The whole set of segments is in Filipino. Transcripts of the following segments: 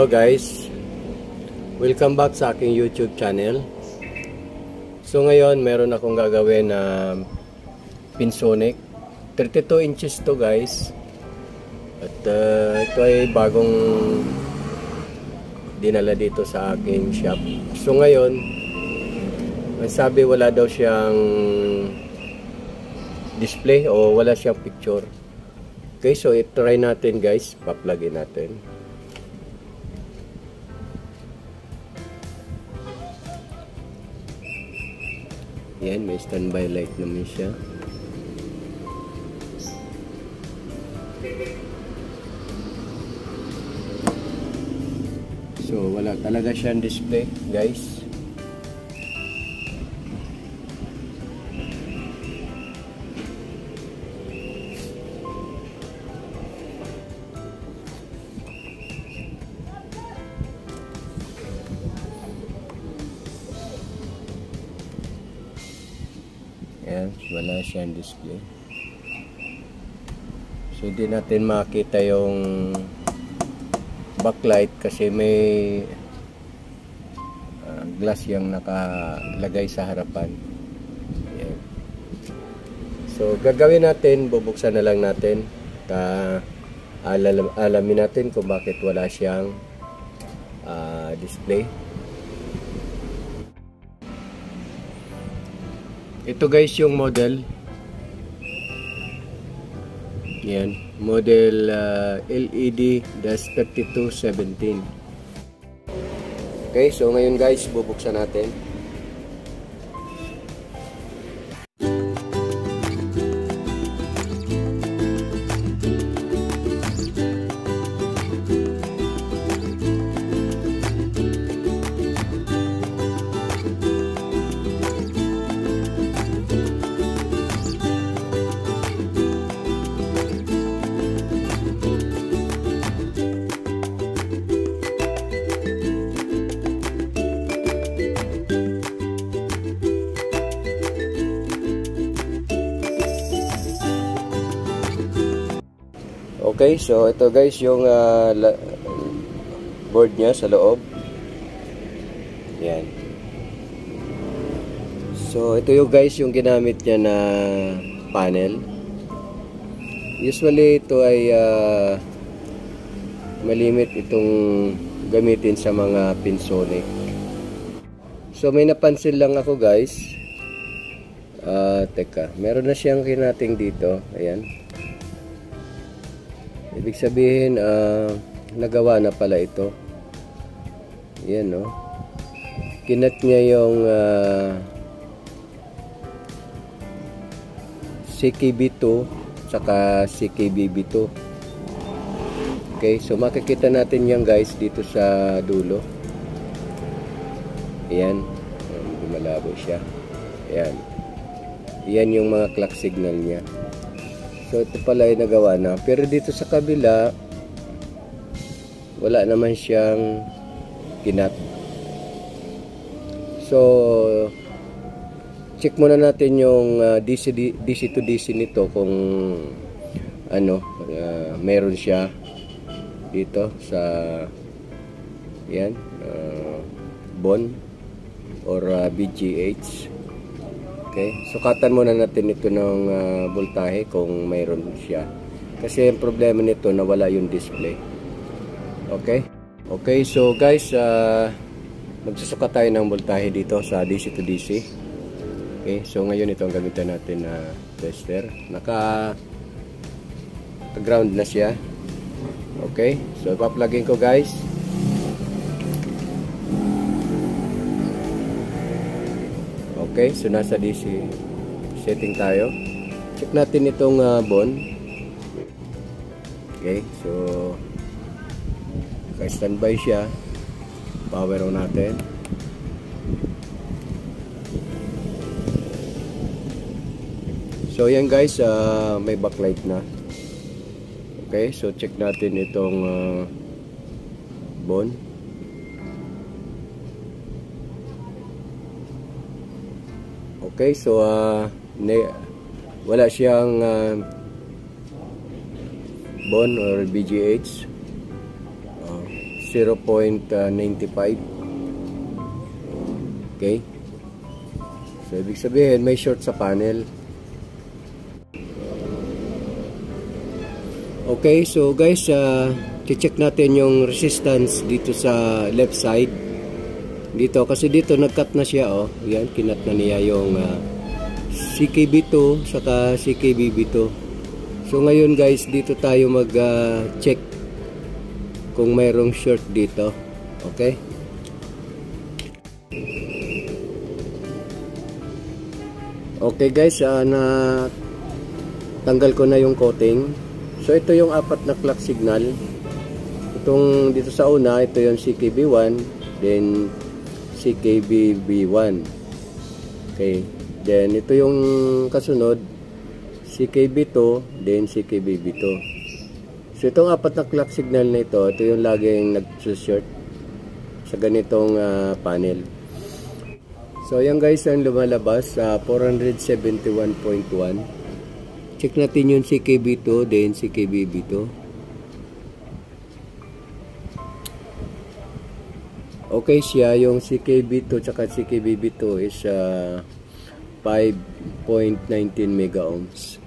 Hello guys, welcome back sa aking YouTube channel. So ngayon meron akong gagawin na Pinsonic. 32 inches to guys. At ito ay bagong dinala dito sa aking shop. So ngayon, sabi wala daw siyang display o wala siyang picture. Okay, so i-try natin guys, pa-plugin natin. Yan, may standby light naman siya. So wala talaga siyang display guys. Ayan, wala siyang display. So hindi natin makita yung backlight kasi may glass yung nakalagay sa harapan. Ayan. So gagawin natin, bubuksan na lang natin. Alamin natin kung bakit wala siyang display. Ito guys yung model. Yan, model LED-3217. Okay, so ngayon guys, bubuksan natin. Okay, so ito guys yung board niya sa loob. Yan. So ito yung guys yung ginamit niya na panel. Usually ito ay malimit itong gamitin sa mga Pinsonic. So may napansin lang ako guys. Teka, meron na siyang kinating dito. Ayan. Ibig sabihin, nagawa na pala ito. Yan, no? Kinat niya yung CKB2 saka CKBB2. Okay, so makikita natin yan guys dito sa dulo. Ayan. Malabo siya. Ayan. Yan yung mga clock signal niya. So ito pala ay nagawa na. Pero dito sa kabila, wala naman siyang kinat. So check muna natin yung DC to DC nito kung ano, meron siya dito sa yan, BON or BGH. Okay, sukatan muna natin ito ng voltahe kung mayroon siya. Kasi yung problema nito nawala yung display. Okay? Okay, so guys, magsusukat tayo ng voltahe dito sa DC to DC. Okay, so ngayon ito ang gamitan natin na tester. Naka-ground na siya. Okay, so ipa-plugin ko guys. Okay, so nasa DC setting tayo. Check natin itong BON. Okay, so naka-standby siya. Power on natin. So yan guys, may backlight na. Okay, so check natin itong BON. Okay, so wala siyang BON or BGH. 0.95. Okay. So, ibig sabihin, may short sa panel. Okay, so guys, check natin yung resistance dito sa left side. Dito, kasi dito nag-cut na siya, oh. Yan, kinat na niya yung CKB2 saka CKBB2. So, ngayon guys, dito tayo mag-check kung mayroong short dito. Okay? Okay guys, na tanggal ko na yung coating. So ito yung apat na clock signal. Itong dito sa una, ito yung CKB1, then CKBB1. Okay. Then ito yung kasunod, CKB2, then CKBB2. So itong apat na clock signal na ito yung laging nag-short sa ganitong panel. So yan guys, ang lumalabas sa 471.1. Check natin yung CKB2, then CKBB2. Okay siya, yung CKB2 tsaka CKBB2 is 5.19 mega ohms.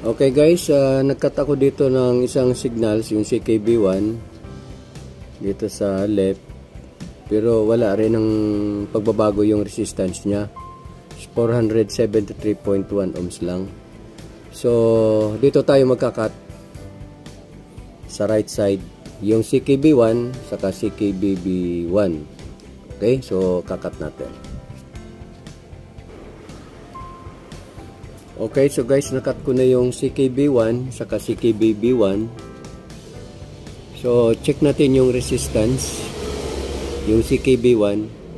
Okay guys, nagkat ako dito ng isang signals, yung CKB1 dito sa left, pero wala rin ng pagbabago yung resistance niya. 473.1 ohms lang. So, dito tayo magkakat sa right side. Yung CKB1 saka CKBB1. Okay? So, kakat natin. Okay, so guys, nakat ko na yung CKB1 saka CKBB1. So, check natin yung resistance. Yung CKB1.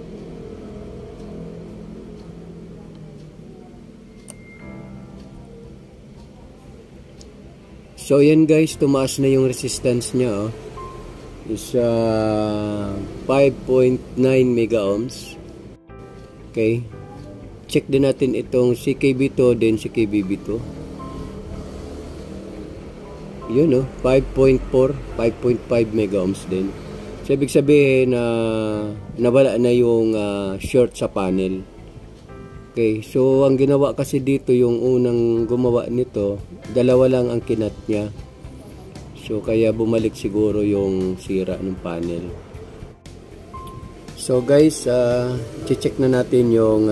So yan guys, tumaas na yung resistance niya, oh. Is 5.9 mega ohms. Okay. Check din natin itong CKB2 then CKBB2. Yun, oh, 5.4, 5.5 mega ohms din. So ibig sabihin na nawala na yung short sa panel. Okay, so ang ginawa kasi dito, yung unang gumawa nito, dalawa lang ang kinat niya. So kaya bumalik siguro yung sira ng panel. So guys, check na natin yung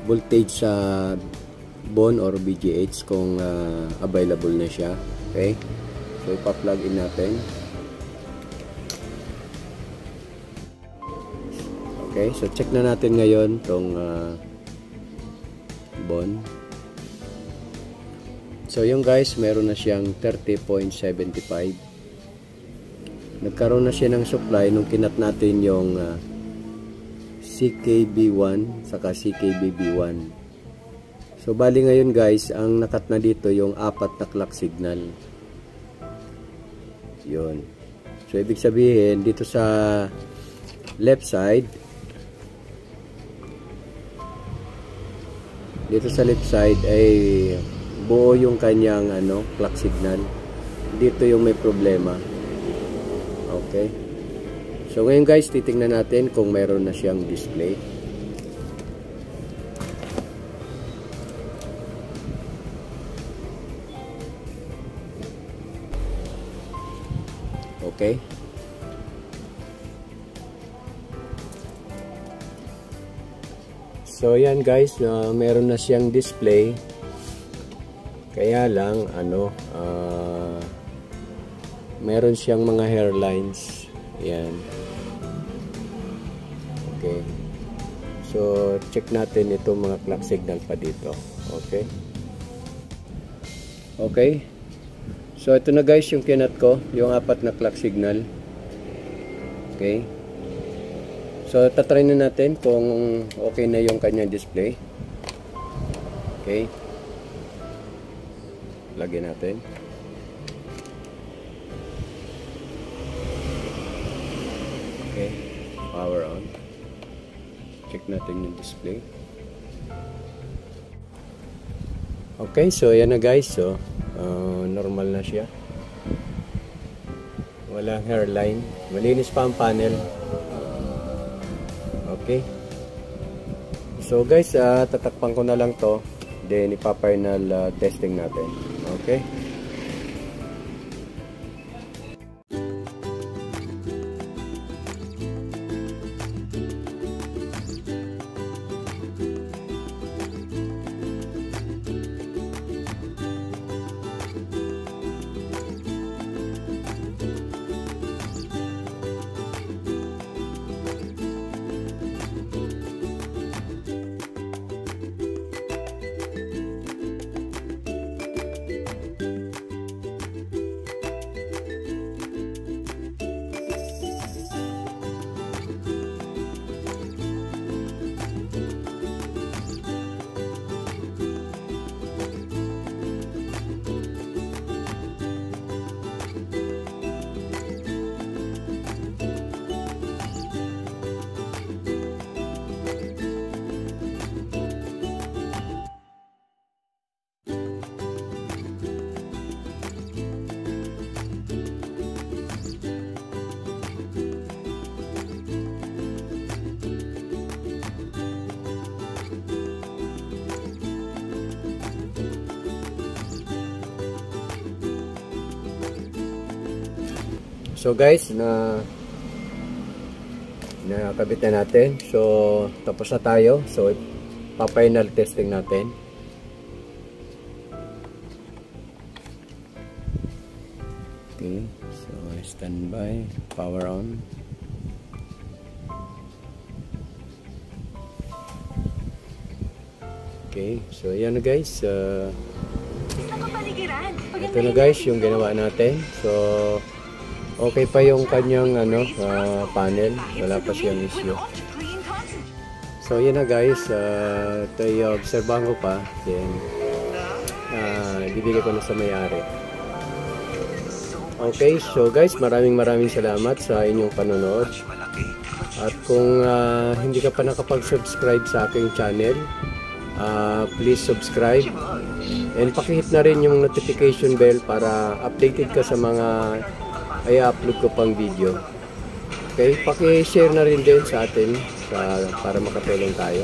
voltage sa BON or BGH kung available na siya. Okay, so ipa-plug in natin. Okay, so check na natin ngayon tong BON. So yung guys, meron na siyang 30.75. Nagkaroon na siya ng supply nung kinat natin yung CKB1 saka CKBB1. So bali ngayon guys, ang nakat na dito yung apat na clock signal. Yun. So ibig sabihin dito sa left side, ay buo yung kanyang clock signal. Dito yung may problema. Okay. So ngayon guys, titingnan natin kung mayroon na siyang display. Okay. So yan guys, meron na siyang display. Kaya lang meron siyang mga hairlines. Yan. Okay. So check natin itong mga clock signal pa dito. Okay. Okay. So ito na guys yung kinat ko, yung apat na clock signal. Okay. So, tatry na natin kung okay na yung kanyang display. Okay. Lagyan natin. Okay. Power on. Check natin yung display. Okay, so yan na guys. So, normal na siya. Walang hairline. Malinis pa ang panel. Okay. So guys, tatakpan ko na lang to. Then ipa-final testing natin. Okay. So guys, nakabit na natin. So tapos na tayo. So pa-final testing natin. Okay, so standby, power on. Okay, so ayan na guys. Ito na guys yung ginawa natin. So okay pa yung kanyang panel, wala pa siyang issue. So yun na guys, ito yung obserbahan ko pa, then ibibigay ko na sa may-ari. Okay, so guys, maraming salamat sa inyong panonood. At kung hindi ka pa nakapag-subscribe sa aking channel, please subscribe and pakihit na rin yung notification bell para updated ka sa mga i-upload ko pang video. Okay, paki-share na rin din sa atin para makatulong tayo.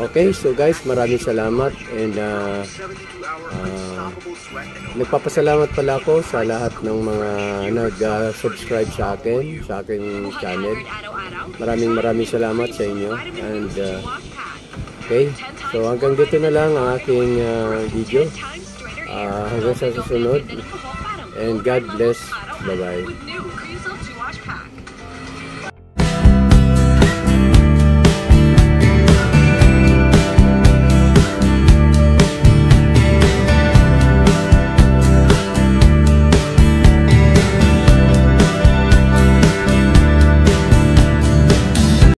Okay, so guys, maraming salamat and nagpapasalamat pala ako sa lahat ng mga nag-subscribe sa akin, sa aking channel. Maraming salamat sa inyo and okay, so hanggang dito na lang ang aking video. Hanggang sa susunod and God bless. Bye-bye.